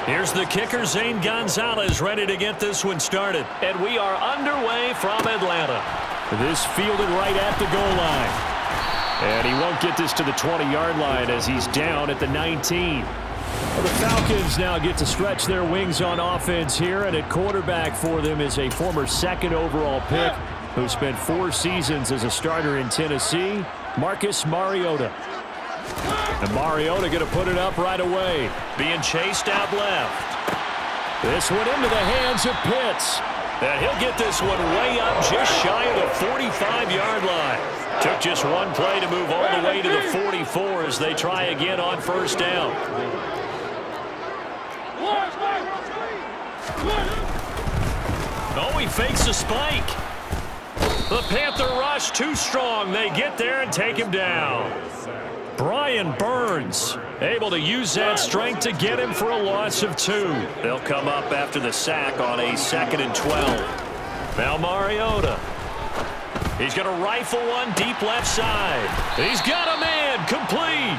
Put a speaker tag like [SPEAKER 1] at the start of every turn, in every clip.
[SPEAKER 1] Here's the kicker, Zane Gonzalez, ready to get this one started. And we are underway from Atlanta. This fielded right at the goal line. And he won't get this to the 20-yard line as he's down at the 19. Well, the Falcons now get to stretch their wings on offense here, and at quarterback for them is a former second overall pick who spent 4 seasons as a starter in Tennessee, Marcus Mariota. And Mariota going to put it up right away, being chased out left. This one into the hands of Pitts. And he'll get this one way up just shy of the 45-yard line. Took just one play to move all the way to the 44 as they try again on first down. Oh, he fakes a spike. The Panther rush too strong. They get there and take him down. Brian Burns able to use that strength to get him for a loss of 2. They'll come up after the sack on a 2nd and 12. Now Mariota. He's going to rifle one deep left side. He's got a man complete.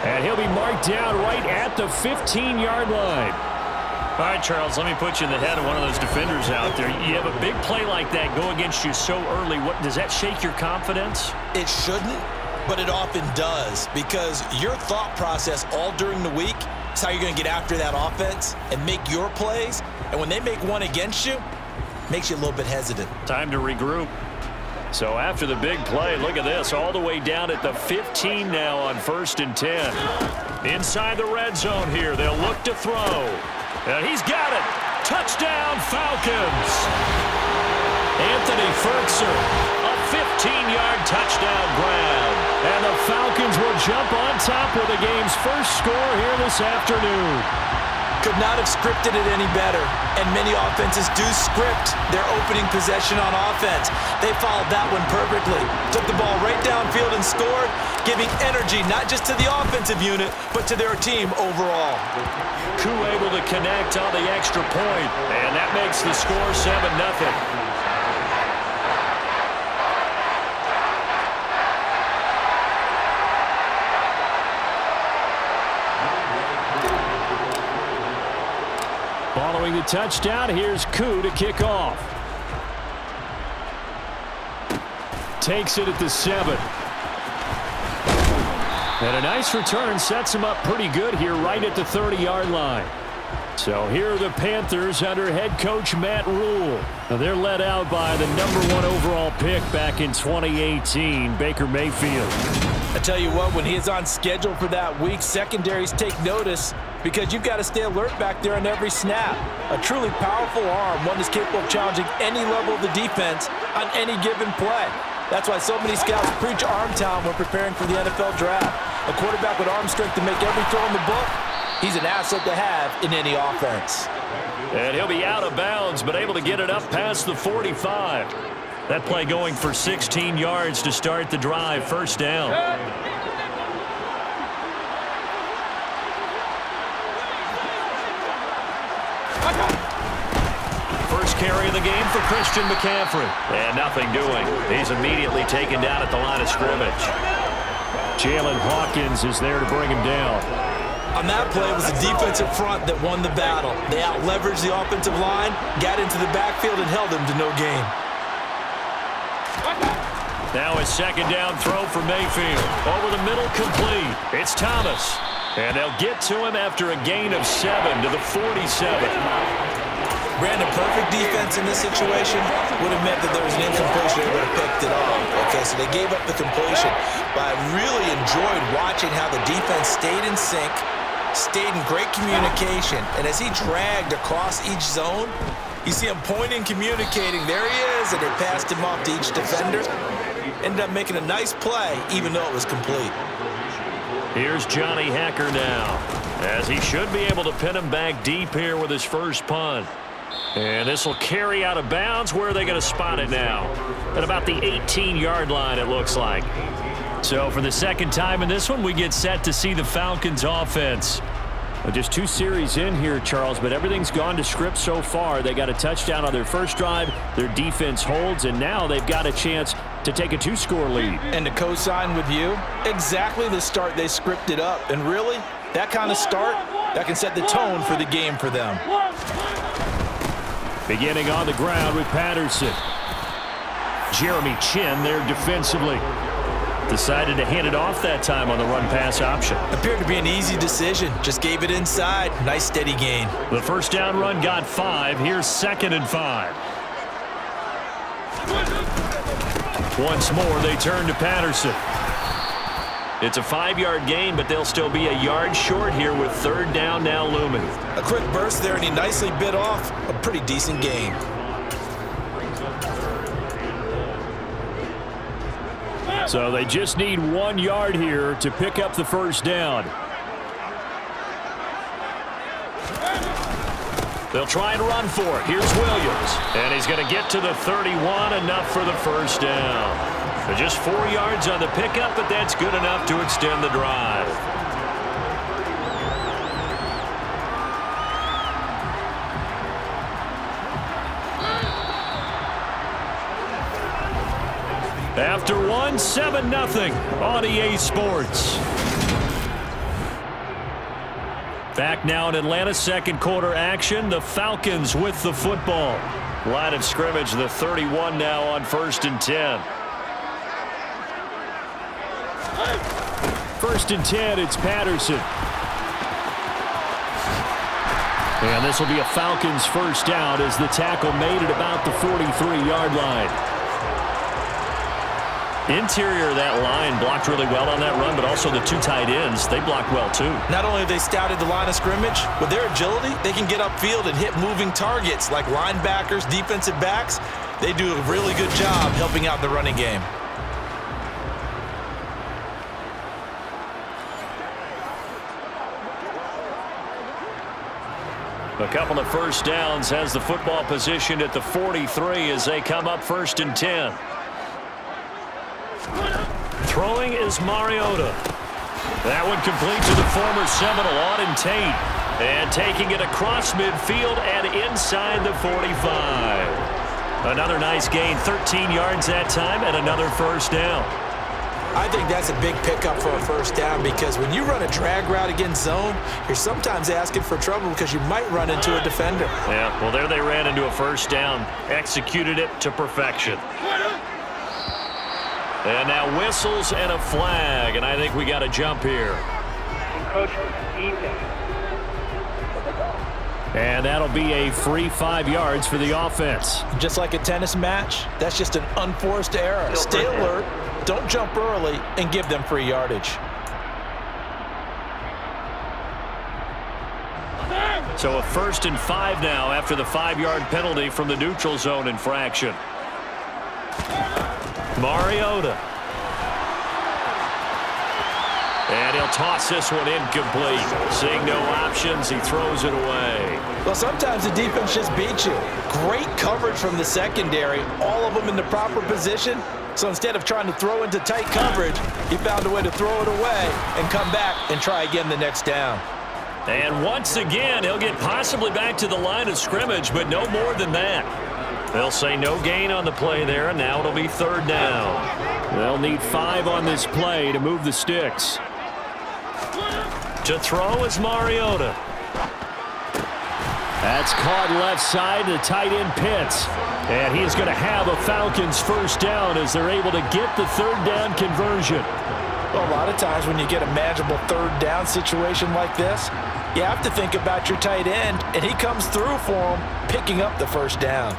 [SPEAKER 1] And he'll be marked down right at the 15-yard line. All right, Charles, let me put you in the head of one of those defenders out there. You have a big play like that go against you so early. What does that shake your confidence?
[SPEAKER 2] It shouldn't, but it often does, because your thought process all during the week is how you're going to get after that offense and make your plays. And when they make one against you, it makes you a little bit hesitant.
[SPEAKER 1] Time to regroup. So after the big play, look at this, all the way down at the 15 now on 1st and 10. Inside the red zone here, they'll look to throw. And he's got it. Touchdown, Falcons. Anthony Ferguson, a 15-yard touchdown grab. And the Falcons will jump on top with the game's first score here this afternoon.
[SPEAKER 2] Could not have scripted it any better. And many offenses do script their opening possession on offense. They followed that one perfectly. Took the ball right downfield and scored, giving energy not just to the offensive unit, but to their team overall.
[SPEAKER 1] Koo able to connect on the extra point, and that makes the score 7-0. Following the touchdown, here's Koo to kick off. Takes it at the 7. And a nice return sets him up pretty good here right at the 30-yard line. So here are the Panthers under head coach Matt Rule. Now they're led out by the #1 overall pick back in 2018, Baker Mayfield.
[SPEAKER 2] I tell you what, when he is on schedule for that week, secondaries take notice because you've got to stay alert back there on every snap. A truly powerful arm, one that's capable of challenging any level of the defense on any given play. That's why so many scouts preach arm talent when preparing for the NFL draft. A quarterback with arm strength to make every throw in the book, he's an asset to have in any offense.
[SPEAKER 1] And he'll be out of bounds, but able to get it up past the 45. That play going for 16 yards to start the drive, first down. First carry of the game for Christian McCaffrey. And nothing doing. He's immediately taken down at the line of scrimmage. Jalen Hawkins is there to bring him down.
[SPEAKER 2] On that play, it was the defensive front that won the battle. They out-leveraged the offensive line, got into the backfield, and held him to no gain.
[SPEAKER 1] Now a second down throw for Mayfield. Over the middle, complete. It's Thomas. And they'll get to him after a gain of 7 to the 47.
[SPEAKER 2] Brandon, perfect defense in this situation would have meant that there was an incompletion. They would have picked it off. Okay, so they gave up the completion. But I really enjoyed watching how the defense stayed in sync, stayed in great communication. And as he dragged across each zone, you see him pointing, communicating. There he is, and they passed him off to each defender. Ended up making a nice play, even though it was complete.
[SPEAKER 1] Here's Johnny Hacker now, as he should be able to pin him back deep here with his first punt. And this will carry out of bounds. Where are they going to spot it now? At about the 18-yard line, it looks like. So for the second time in this one, we get set to see the Falcons offense. Just 2 series in here, Charles, but everything's gone to script so far. They got a touchdown on their first drive. Their defense holds, and now they've got a chance to take a 2-score lead.
[SPEAKER 2] And to co-sign with you, exactly the start they scripted up. And really, that kind of start that can set the tone for the game for them.
[SPEAKER 1] Beginning on the ground with Patterson. Jeremy Chin there defensively. Decided to hand it off that time on the run-pass option.
[SPEAKER 2] Appeared to be an easy decision. Just gave it inside. Nice, steady gain.
[SPEAKER 1] The first down run got 5. Here's 2nd and 5. Once more, they turn to Patterson. It's a 5-yard gain, but they'll still be a yard short here with 3rd down now looming.
[SPEAKER 2] A quick burst there, and he nicely bit off a pretty decent gain.
[SPEAKER 1] So they just need 1 yard here to pick up the first down. They'll try and run for it. Here's Williams. And he's going to get to the 31, enough for the first down. So just 4 yards on the pickup, but that's good enough to extend the drive. After 1, 7-0 on EA Sports. Back now in Atlanta, 2nd quarter action. The Falcons with the football. Line of scrimmage, the 31 now on 1st and 10. 1st and 10, it's Patterson. And this will be a Falcons first down as the tackle made at about the 43-yard line. Interior of that line blocked really well on that run, but also the 2 tight ends, they blocked well too.
[SPEAKER 2] Not only have they scouted the line of scrimmage, with their agility, they can get upfield and hit moving targets like linebackers, defensive backs. They do a really good job helping out the running game.
[SPEAKER 1] A couple of first downs has the football positioned at the 43 as they come up 1st and 10. Throwing is Mariota. That one complete to the former Seminole, Auden Tate. And taking it across midfield and inside the 45. Another nice gain, 13 yards that time, and another first down.
[SPEAKER 2] I think that's a big pickup for a first down because when you run a drag route against zone, you're sometimes asking for trouble because you might run into a defender.
[SPEAKER 1] Yeah, well, there they ran into a first down. Executed it to perfection. And now whistles and a flag, and I think we got a jump here. And that'll be a free 5 yards for the offense.
[SPEAKER 2] Just like a tennis match, that's just an unforced error. Stay alert, don't jump early, and give them free yardage.
[SPEAKER 1] So a 1st and 5 now after the 5-yard penalty from the neutral zone infraction. Mariota. And he'll toss this one incomplete. Seeing no options, he throws it away.
[SPEAKER 2] Well, sometimes the defense just beats you. Great coverage from the secondary, all of them in the proper position. So instead of trying to throw into tight coverage, he found a way to throw it away and come back and try again the next down.
[SPEAKER 1] And once again, he'll get possibly back to the line of scrimmage, but no more than that. They'll say no gain on the play there, and now it'll be 3rd down. They'll need 5 on this play to move the sticks. To throw is Mariota. That's caught left side. The tight end Pitts. And he's going to have a Falcons first down as they're able to get the 3rd down conversion.
[SPEAKER 2] Well, a lot of times when you get a manageable 3rd down situation like this, you have to think about your tight end, and he comes through for him, picking up the first down.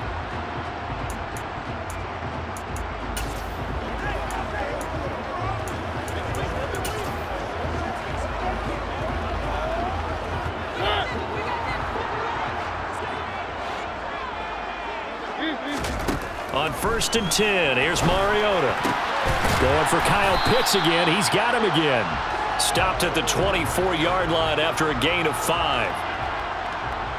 [SPEAKER 1] On 1st and 10, here's Mariota. Going for Kyle Pitts again. He's got him again. Stopped at the 24-yard line after a gain of 5.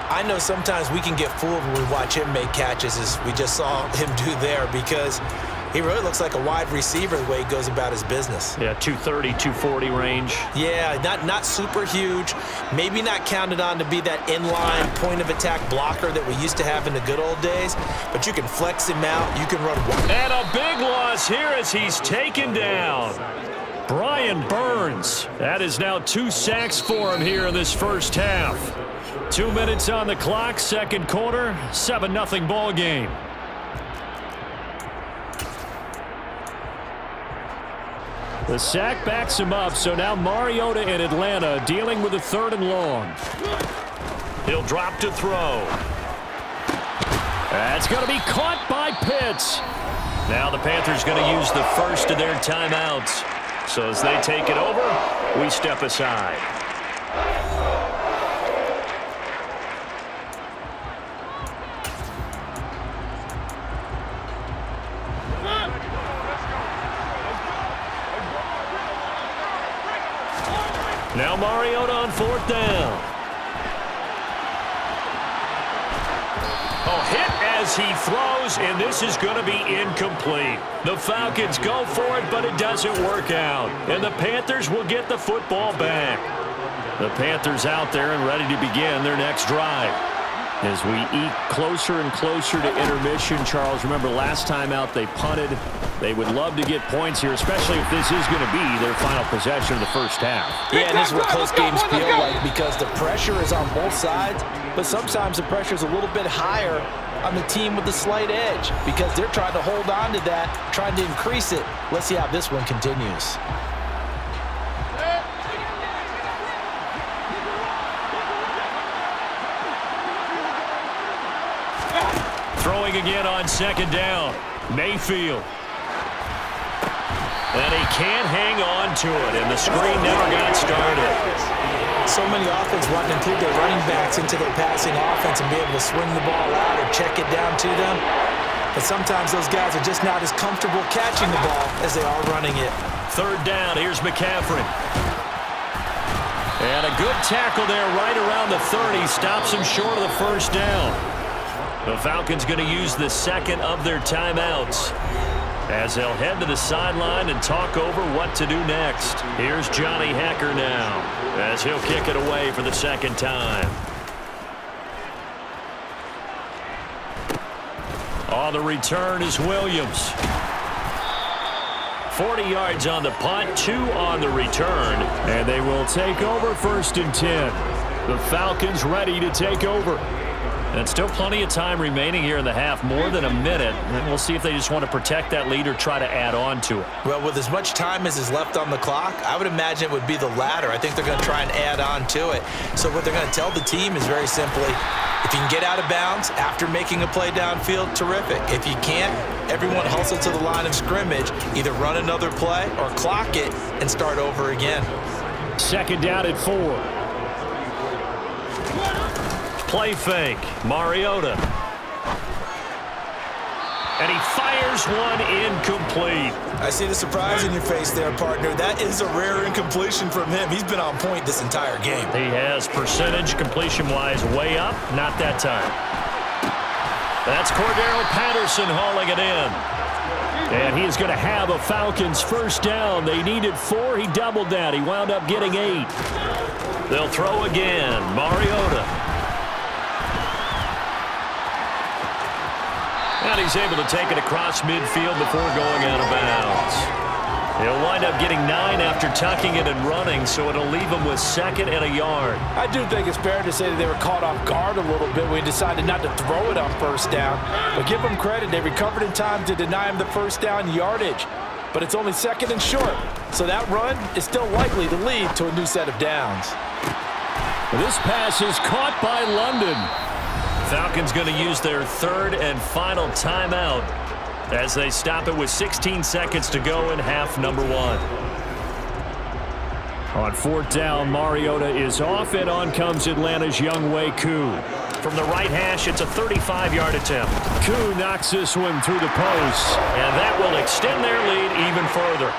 [SPEAKER 2] I know sometimes we can get fooled when we watch him make catches, as we just saw him do there, because he really looks like a wide receiver the way he goes about his business.
[SPEAKER 1] Yeah, 230, 240 range.
[SPEAKER 2] Yeah, not super huge. Maybe not counted on to be that inline point-of-attack blocker that we used to have in the good old days, but you can flex him out. You can run wide.
[SPEAKER 1] And a big loss here as he's taken down. Brian Burns. That is now 2 sacks for him here in this first half. 2 minutes on the clock, second quarter, 7-0 ball game. The sack backs him up, so now Mariota in Atlanta dealing with a 3rd and long. He'll drop to throw. That's going to be caught by Pitts. Now the Panthers going to use the first of their timeouts. So as they take it over, we step aside. Now Mariota on 4th down. Hit as he throws, and this is going to be incomplete. The Falcons go for it, but it doesn't work out. And the Panthers will get the football back. The Panthers out there and ready to begin their next drive. As we eke closer and closer to intermission, Charles, remember last time out they punted. They would love to get points here, especially if this is going to be their final possession of the first half.
[SPEAKER 2] Yeah, and this is what close games feel like because the pressure is on both sides, but sometimes the pressure is a little bit higher on the team with the slight edge because they're trying to hold on to that, trying to increase it. Let's see how this one continues.
[SPEAKER 1] Throwing again on 2nd down. Mayfield. And he can't hang on to it, and the screen never got started.
[SPEAKER 2] So many offenses want to include their running backs into their passing offense and be able to swing the ball out or check it down to them. But sometimes those guys are just not as comfortable catching the ball as they are running it.
[SPEAKER 1] 3rd down, here's McCaffrey. And a good tackle there right around the 30. Stops him short of the 1st down. The Falcons going to use the 2nd of their timeouts as they'll head to the sideline and talk over what to do next. Here's Johnny Hekker now as he'll kick it away for the 2nd time. On the return is Williams. 40 yards on the punt, 2 on the return, and they will take over 1st and 10. The Falcons ready to take over. And still plenty of time remaining here in the half, more than a minute. And we'll see if they just want to protect that lead or try to add on to it.
[SPEAKER 2] Well, with as much time as is left on the clock, I would imagine it would be the latter. I think they're going to try and add on to it. So what they're going to tell the team is very simply, if you can get out of bounds after making a play downfield, terrific. If you can't, everyone hustle to the line of scrimmage, either run another play or clock it and start over again.
[SPEAKER 1] 2nd down at 4. Play fake. Mariota. And he fires one incomplete.
[SPEAKER 2] I see the surprise in your face there, partner. That is a rare incompletion from him. He's been on point this entire game.
[SPEAKER 1] He has percentage completion-wise way up. Not that time. That's Cordero Patterson hauling it in. And he is going to have a Falcons 1st down. They needed 4. He doubled that. He wound up getting 8. They'll throw again. Mariota. And he's able to take it across midfield before going out of bounds. He'll wind up getting 9 after tucking it and running, so it'll leave him with 2nd and a yard.
[SPEAKER 3] I do think it's fair to say that they were caught off guard a little bit when he decided not to throw it on 1st down. But give them credit. They recovered in time to deny him the 1st down yardage. But it's only 2nd and short. So that run is still likely to lead to a new set of downs.
[SPEAKER 1] This pass is caught by London. Falcons going to use their 3rd and final timeout as they stop it with 16 seconds to go in half number 1. On 4th down, Mariota is off, and on comes Atlanta's Younghoe Koo. From the right hash, it's a 35-yard attempt. Koo knocks this one through the post, and that will extend their lead even further.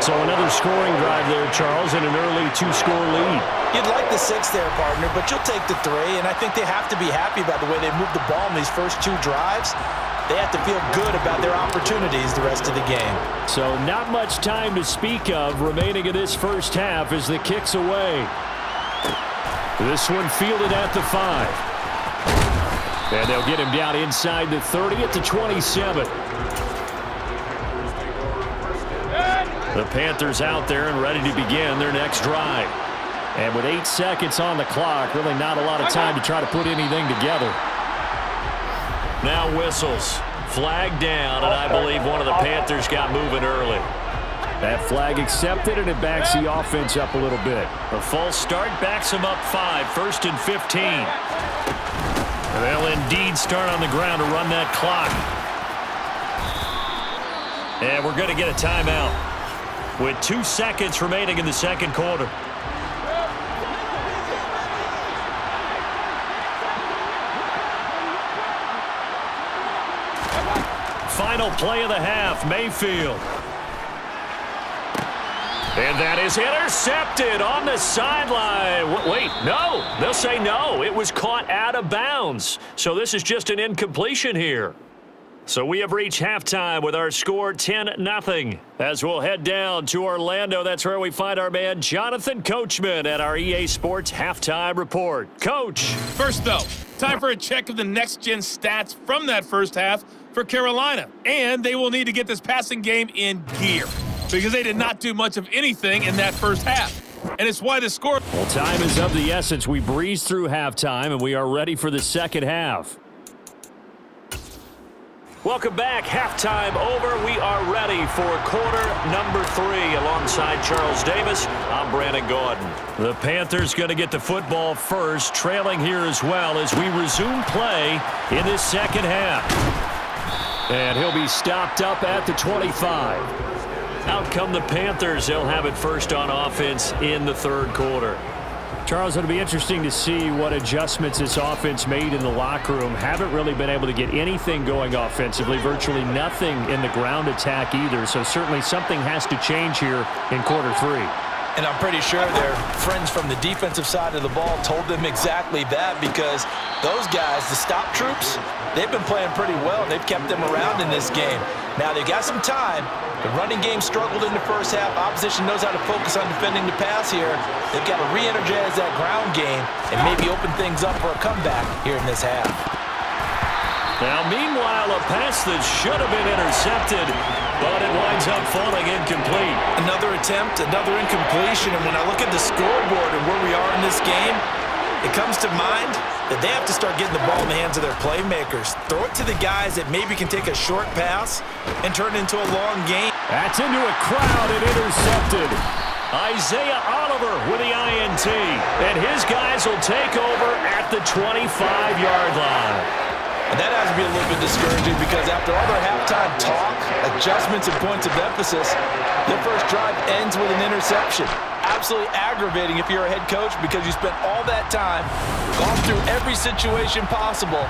[SPEAKER 1] So another scoring drive there, Charles, and an early 2-score lead.
[SPEAKER 2] You'd like the 6 there, partner, but you'll take the 3, and I think they have to be happy about the way they moved the ball in these first 2 drives. They have to feel good about their opportunities the rest of the game.
[SPEAKER 1] So not much time to speak of remaining in this first half as the kick's away. This one fielded at the 5. And they'll get him down inside the 30 at the 27. The Panthers out there and ready to begin their next drive. And with 8 seconds on the clock, really not a lot of time to try to put anything together. Now whistles. Flag down, and I believe one of the Panthers got moving early. That flag accepted, and it backs the offense up a little bit. A false start backs them up 5, 1st and 15. And they'll indeed start on the ground to run that clock. And we're going to get a timeout with 2 seconds remaining in the second quarter. Final play of the half, Mayfield. And that is intercepted on the sideline. Wait, no. They'll say no. It was caught out of bounds. So this is just an incompletion here. So we have reached halftime with our score 10-0. As we'll head down to Orlando, that's where we find our man Jonathan Coachman at our EA Sports Halftime Report. Coach.
[SPEAKER 4] First, though, time for a check of the next-gen stats from that first half for Carolina. And they will need to get this passing game in gear because they did not do much of anything in that first half. And it's why the score...
[SPEAKER 1] Well, time is of the essence. We breezed through halftime, and we are ready for the second half. Welcome back. Halftime over. We are ready for quarter number 3. Alongside Charles Davis, I'm Brandon Gordon. The Panthers going to get the football first, trailing here as well as we resume play in this second half. And he'll be stopped up at the 25. Out come the Panthers. They'll have it first on offense in the third quarter. Charles, it'll be interesting to see what adjustments this offense made in the locker room. Haven't really been able to get anything going offensively, virtually nothing in the ground attack either. So certainly something has to change here in quarter 3.
[SPEAKER 3] And I'm pretty sure their friends from the defensive side of the ball told them exactly that, because those guys, the stop troops, they've been playing pretty well, and they've kept them around in this game. Now, they've got some time. The running game struggled in the first half. Opposition knows how to focus on defending the pass here. They've got to re-energize that ground game and maybe open things up for a comeback here in this half.
[SPEAKER 1] Now, meanwhile, a pass that should have been intercepted, but it winds up falling incomplete.
[SPEAKER 2] Another attempt, another incompletion, and when I look at the scoreboard and where we are in this game, it comes to mind that they have to start getting the ball in the hands of their playmakers. Throw it to the guys that maybe can take a short pass and turn it into a long game.
[SPEAKER 1] That's into a crowd and intercepted. Isaiah Oliver with the INT, and his guys will take over at the 25-yard line.
[SPEAKER 3] And that has to be a little bit discouraging, because after all their halftime talk, adjustments and points of emphasis, their first drive ends with an interception. Absolutely aggravating if you're a head coach, because you spent all that time, gone through every situation possible,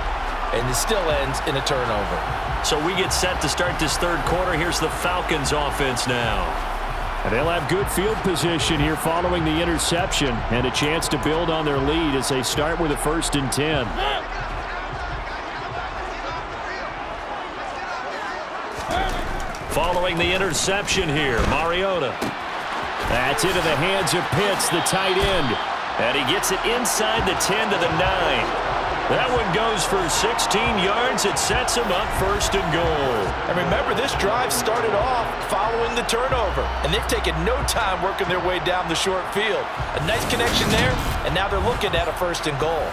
[SPEAKER 3] and it still ends in a turnover.
[SPEAKER 1] So we get set to start this third quarter. Here's the Falcons offense now. And they'll have good field position here following the interception, and a chance to build on their lead as they start with a 1st and 10. Following the interception here, Mariota. That's into the hands of Pitts, the tight end. And he gets it inside the 10 to the 9. That one goes for 16 yards. It sets him up 1st and goal.
[SPEAKER 3] And remember, this drive started off following the turnover, and they've taken no time working their way down the short field. A nice connection there, and now they're looking at a 1st and goal.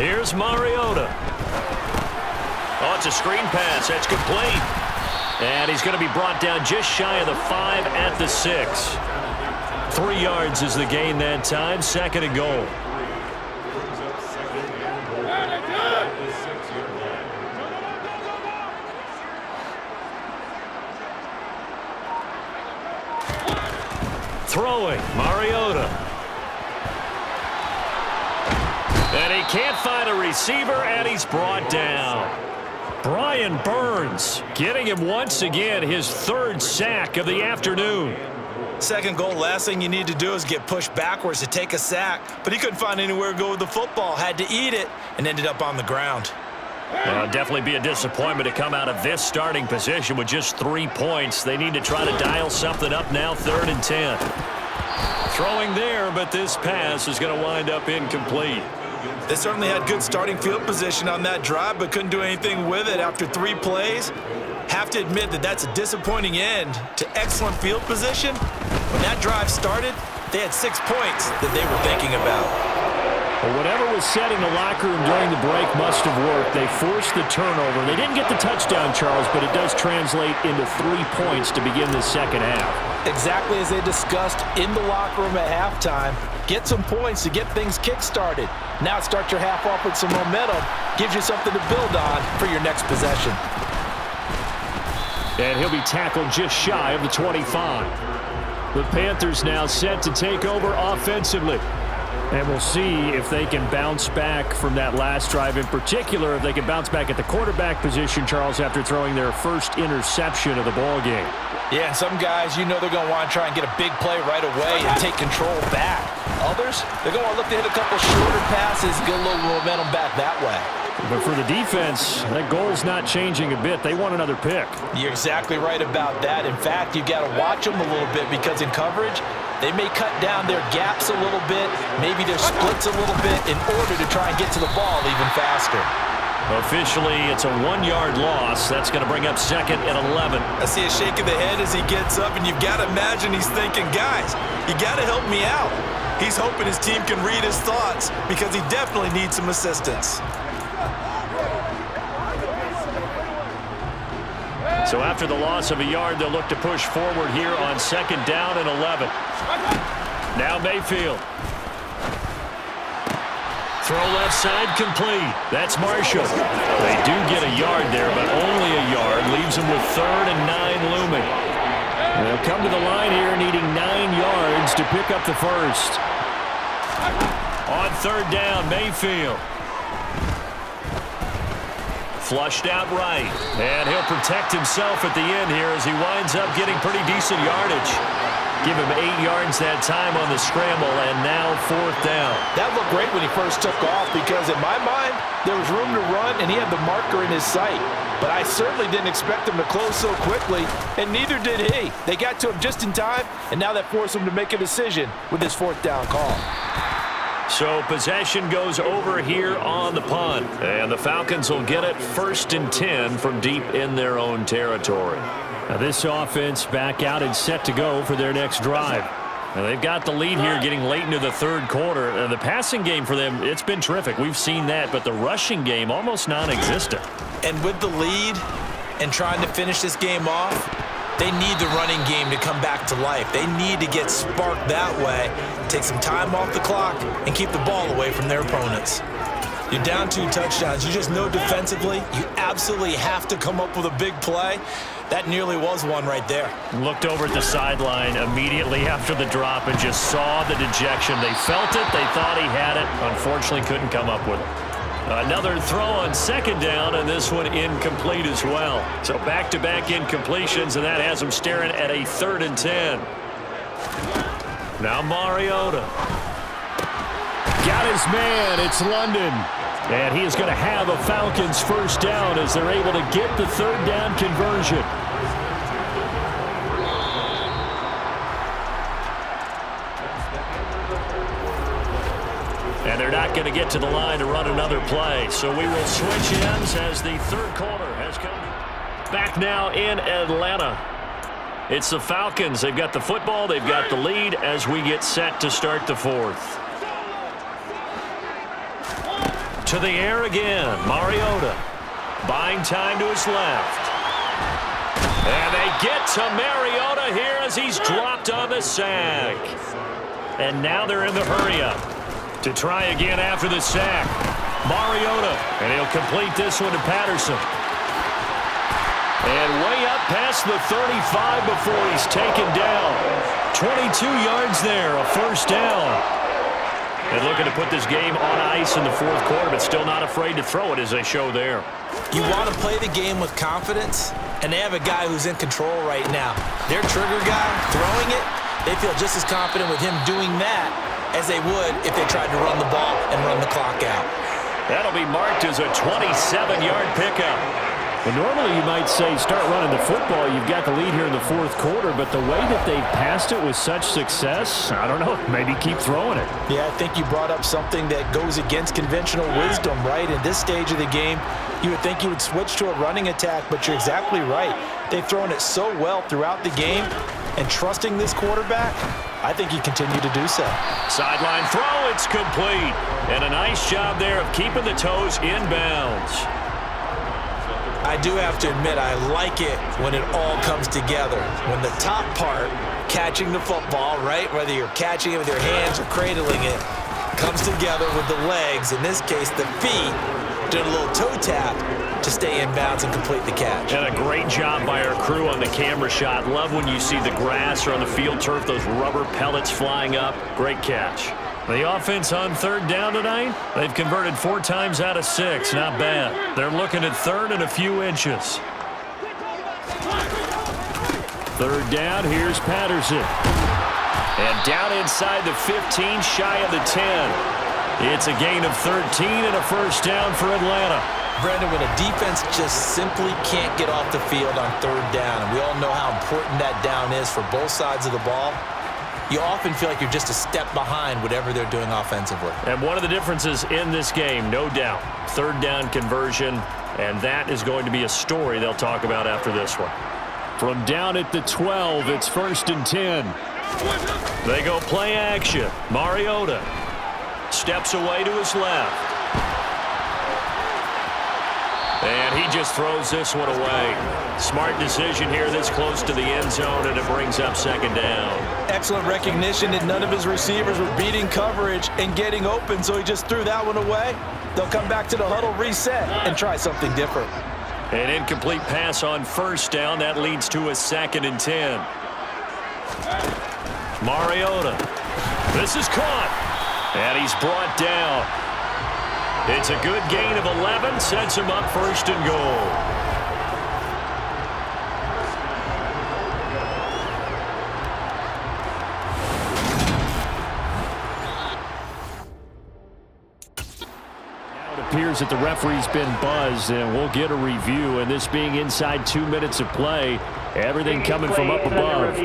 [SPEAKER 1] Here's Mariota. Oh, it's a screen pass. That's complete. And he's going to be brought down just shy of the 5 at the 6. 3 yards is the gain that time. 2nd and goal. Throwing, Mariota. And he can't find a receiver, and he's brought down. Brian Burns getting him once again his 3rd sack of the afternoon.
[SPEAKER 2] 2nd goal, last thing you need to do is get pushed backwards to take a sack. But he couldn't find anywhere to go with the football, had to eat it, and ended up on the ground.
[SPEAKER 1] It'll definitely be a disappointment to come out of this starting position with just 3 points. They need to try to dial something up now, 3rd and 10. Throwing there, but this pass is going to wind up incomplete.
[SPEAKER 2] They certainly had good starting field position on that drive, but couldn't do anything with it after 3 plays. Have to admit that that's a disappointing end to excellent field position. When that drive started, they had 6 points that they were thinking about.
[SPEAKER 1] Well, whatever was said in the locker room during the break must have worked. They forced the turnover. They didn't get the touchdown, Charles, but it does translate into 3 points to begin the second half.
[SPEAKER 3] Exactly as they discussed in the locker room at halftime. Get some points to get things kick-started. Now start your half off with some momentum. Gives you something to build on for your next possession.
[SPEAKER 1] And he'll be tackled just shy of the 25. The Panthers now set to take over offensively. And we'll see if they can bounce back from that last drive, in particular, if they can bounce back at the quarterback position, Charles, after throwing their first interception of the ball game.
[SPEAKER 3] Yeah, and some guys, you know they're going to want to try and get a big play right away and take control back. Others, they're going to look to hit a couple shorter passes, get a little momentum back that way.
[SPEAKER 1] But for the defense, that goal's not changing a bit. They want another pick.
[SPEAKER 3] You're exactly right about that. In fact, you've got to watch them a little bit because in coverage, they may cut down their gaps a little bit, maybe their splits a little bit in order to try and get to the ball even faster.
[SPEAKER 1] Officially, it's a 1-yard loss. That's going to bring up 2nd and 11.
[SPEAKER 2] I see a shake of the head as he gets up, and you've got to imagine he's thinking, guys, you got to help me out. He's hoping his team can read his thoughts because he definitely needs some assistance.
[SPEAKER 1] So after the loss of a yard, they'll look to push forward here on 2nd down and 11. Now Mayfield. Throw left side complete. That's Marshall. They do get a yard there, but only a yard. Leaves them with 3rd and 9 looming. They'll come to the line here needing 9 yards to pick up the first. On 3rd down, Mayfield. Flushed out right. And he'll protect himself at the end here as he winds up getting pretty decent yardage. Give him 8 yards that time on the scramble, and now 4th down.
[SPEAKER 3] That looked great when he first took off because in my mind, there was room to run and he had the marker in his sight. But I certainly didn't expect him to close so quickly, and neither did he. They got to him just in time, and now that forced him to make a decision with his 4th down call.
[SPEAKER 1] So possession goes over here on the punt, and the Falcons will get it 1st and 10 from deep in their own territory. Now this offense back out and set to go for their next drive. Now they've got the lead here getting late into the 3rd quarter. The passing game for them, it's been terrific. We've seen that, but the rushing game almost non-existent.
[SPEAKER 2] And with the lead and trying to finish this game off, they need the running game to come back to life. They need to get sparked that way, take some time off the clock, and keep the ball away from their opponents. You're down 2 touchdowns. You just know defensively you absolutely have to come up with a big play. That nearly was one right there.
[SPEAKER 1] Looked over at the sideline immediately after the drop and just saw the dejection. They felt it. They thought he had it. Unfortunately, couldn't come up with it. Another throw on 2nd down, and this one incomplete as well. So back-to-back incompletions, and that has them staring at a 3rd and 10. Now Mariota. Got his man. It's London. And he is going to have a Falcons 1st down as they're able to get the 3rd down conversion. And they're not going to get to the line to run another play. So we will switch ends as the 3rd quarter has come. Back now in Atlanta. It's the Falcons. They've got the football. They've got the lead as we get set to start the 4th. To the air again. Mariota. Buying time to his left. And they get to Mariota here as he's dropped on the sack. And now they're in the hurry-up to try again after the sack. Mariota. And he'll complete this one to Patterson. And way up past the 35 before he's taken down. 22 yards there, a 1st down. And looking to put this game on ice in the 4th quarter, but still not afraid to throw it as they show there.
[SPEAKER 2] You want to play the game with confidence, and they have a guy who's in control right now. Their trigger guy throwing it, they feel just as confident with him doing that as they would if they tried to run the ball and run the clock out.
[SPEAKER 1] That'll be marked as a 27-yard pickup. Well, normally you might say start running the football. You've got the lead here in the fourth quarter, but the way that they've passed it with such success, I don't know, maybe keep throwing it.
[SPEAKER 3] Yeah, I think you brought up something that goes against conventional wisdom, right? In this stage of the game, you would think you would switch to a running attack, but you're exactly right. They've thrown it so well throughout the game, and trusting this quarterback, I think he continued to do so.
[SPEAKER 1] Sideline throw, it's complete. And a nice job there of keeping the toes inbounds.
[SPEAKER 2] I do have to admit, I like it when it all comes together. When the top part, catching the football, right, whether you're catching it with your hands or cradling it, comes together with the legs, in this case the feet, doing a little toe tap to stay in bounds and complete the catch.
[SPEAKER 1] And a great job by our crew on the camera shot. Love when you see the grass or on the field turf, those rubber pellets flying up. Great catch. The offense on third down tonight, they've converted 4 times out of 6. Not bad. They're looking at third and a few inches. Third down, here's Patterson. And down inside the 15, shy of the 10. It's a gain of 13 and a first down for Atlanta.
[SPEAKER 2] Brandon, when a defense just simply can't get off the field on third down, and we all know how important that down is for both sides of the ball, you often feel like you're just a step behind whatever they're doing offensively.
[SPEAKER 1] And one of the differences in this game, no doubt, third down conversion, and that is going to be a story they'll talk about after this one. From down at the 12, it's 1st and 10. They go play action. Mariota steps away to his left. And he just throws this one away. Smart decision here this close to the end zone, and it brings up second down.
[SPEAKER 3] Excellent recognition that none of his receivers were beating coverage and getting open, so he just threw that one away. They'll come back to the huddle, reset, and try something different.
[SPEAKER 1] An incomplete pass on first down. That leads to a 2nd and 10. Mariota. This is caught. And he's brought down. It's a good gain of 11. Sets him up 1st and goal. Now it appears that the referee's been buzzed, and we'll get a review. And this being inside 2 minutes of play, everything coming from up above.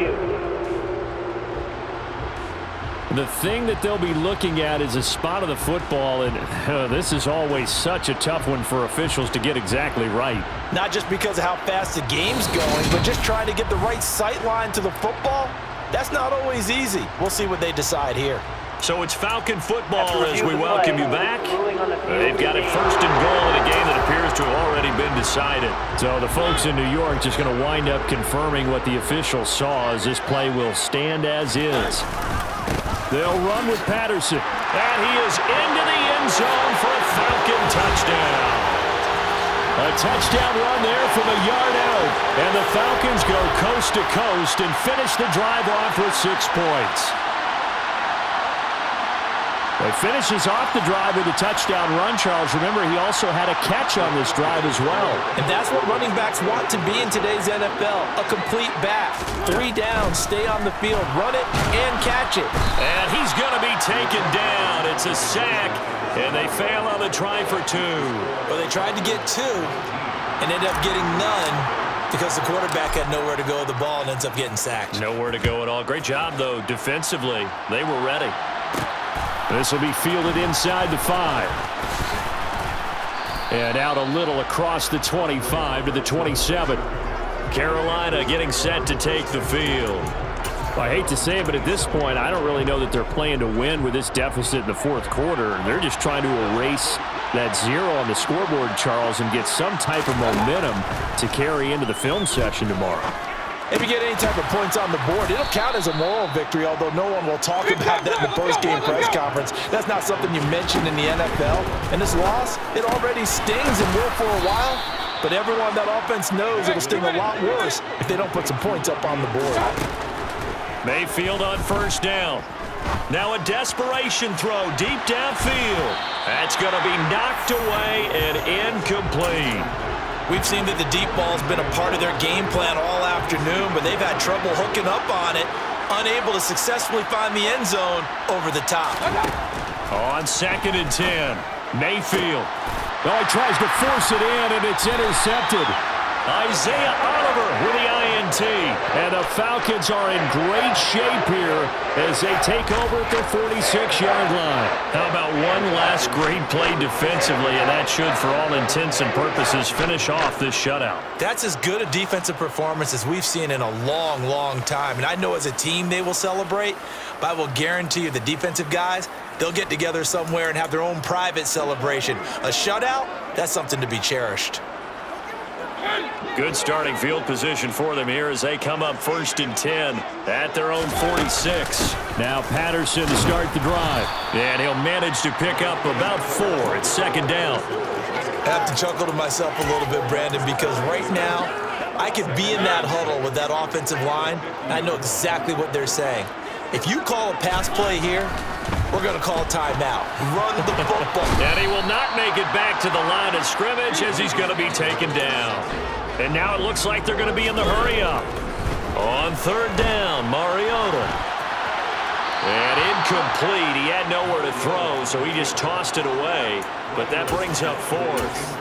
[SPEAKER 1] The thing that they'll be looking at is a spot of the football, and this is always such a tough one for officials to get exactly right.
[SPEAKER 3] Not just because of how fast the game's going, but just trying to get the right sight line to the football. That's not always easy. We'll see what they decide here.
[SPEAKER 1] So it's Falcon football as we welcome you back. They've got it 1st and goal in a game that appears to have already been decided. So the folks in New York just going to wind up confirming what the officials saw, as this play will stand as is. They'll run with Patterson, and he is into the end zone for a Falcon touchdown. A touchdown run there from a yard out, and the Falcons go coast to coast and finish the drive off with 6 points. He finishes off the drive with a touchdown run, Charles. Remember, he also had a catch on this drive as well.
[SPEAKER 3] And that's what running backs want to be in today's NFL, a complete back. 3 downs, stay on the field, run it, and catch it.
[SPEAKER 1] And he's going to be taken down. It's a sack, and they fail on the try for 2.
[SPEAKER 2] Well, they tried to get 2 and ended up getting none because the quarterback had nowhere to go with the ball and ends up getting sacked.
[SPEAKER 1] Nowhere to go at all. Great job, though, defensively. They were ready. This will be fielded inside the 5. And out a little across the 25 to the 27. Carolina getting set to take the field. Well, I hate to say it, but at this point, I don't really know that they're playing to win with this deficit in the fourth quarter. They're just trying to erase that 0 on the scoreboard, Charles, and get some type of momentum to carry into the film session tomorrow.
[SPEAKER 3] If you get any type of points on the board, it'll count as a moral victory, although no one will talk about that in the post-game press conference. That's not something you mentioned in the NFL. And this loss, it already stings and will for a while, but everyone on that offense knows it'll sting a lot worse if they don't put some points up on the board.
[SPEAKER 1] Mayfield on first down. Now a desperation throw deep downfield. That's going to be knocked away and incomplete.
[SPEAKER 2] We've seen that the deep ball's been a part of their game plan all afternoon, but they've had trouble hooking up on it, unable to successfully find the end zone over the top.
[SPEAKER 1] On 2nd and 10, Mayfield. Oh, he tries to force it in, and it's intercepted. Isaiah Oliver with the INT. And the Falcons are in great shape here as they take over at the 46-yard line. How about one last great play defensively, and that should, for all intents and purposes, finish off this shutout.
[SPEAKER 2] That's as good a defensive performance as we've seen in a long, long time. And I know as a team they will celebrate, but I will guarantee you the defensive guys, they'll get together somewhere and have their own private celebration. A shutout, that's something to be cherished.
[SPEAKER 1] Good starting field position for them here as they come up 1st and 10 at their own 46. Now Patterson to start the drive. And he'll manage to pick up about 4 at 2nd down.
[SPEAKER 2] I have to chuckle to myself a little bit, Brandon, because right now I could be in that huddle with that offensive line, and I know exactly what they're saying. If you call a pass play here, we're going to call a timeout. Run the football.
[SPEAKER 1] And he will not make it back to the line of scrimmage as he's going to be taken down. And now it looks like they're going to be in the hurry-up. On 3rd down, Mariota. And incomplete. He had nowhere to throw, so he just tossed it away. But that brings up 4th.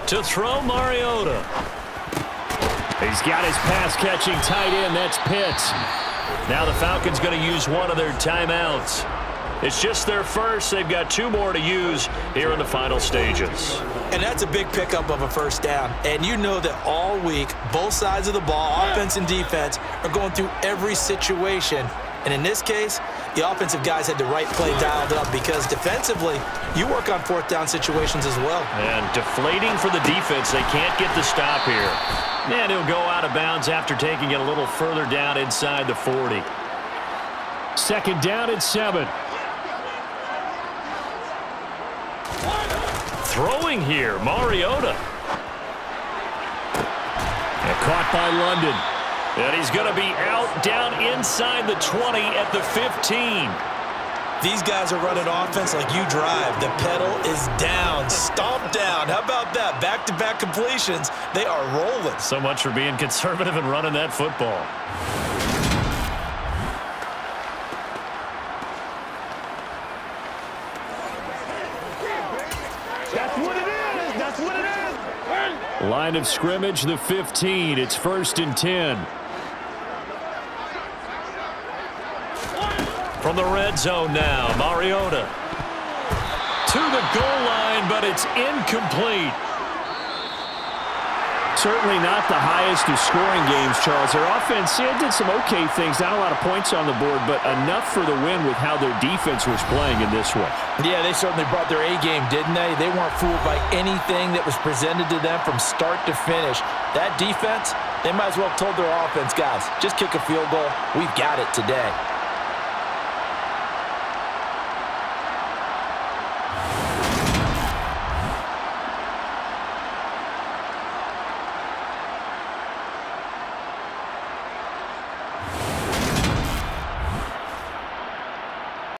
[SPEAKER 1] To throw, Mariota. He's got his pass-catching tight end. That's Pitts. Now the Falcons going to use one of their timeouts. It's just their first. They've got 2 more to use here in the final stages.
[SPEAKER 2] And that's a big pickup of a 1st down. And you know that all week, both sides of the ball, offense and defense, are going through every situation. And in this case, the offensive guys had the right play dialed up because defensively, you work on 4th down situations as well.
[SPEAKER 1] And deflating for the defense. They can't get the stop here. And he'll go out of bounds after taking it a little further down inside the 40. 2nd down and 7. Throwing here, Mariota. And caught by London. And he's going to be out down inside the 20 at the 15.
[SPEAKER 2] These guys are running offense like you drive. The pedal is down, stomp down. How about that? Back-to-back completions. They are rolling.
[SPEAKER 1] So much for being conservative and running that football.
[SPEAKER 5] That's what it is. That's what it is.
[SPEAKER 1] Line of scrimmage, the 15. It's 1st and 10. From the red zone now, Mariota. To the goal line, but it's incomplete.
[SPEAKER 6] Certainly not the highest of scoring games, Charles. Their offense did some okay things. Not a lot of points on the board, but enough for the win with how their defense was playing in this one.
[SPEAKER 3] Yeah, they certainly brought their A-game, didn't they? They weren't fooled by anything that was presented to them from start to finish. That defense, they might as well have told their offense, guys, just kick a field goal. We've got it today.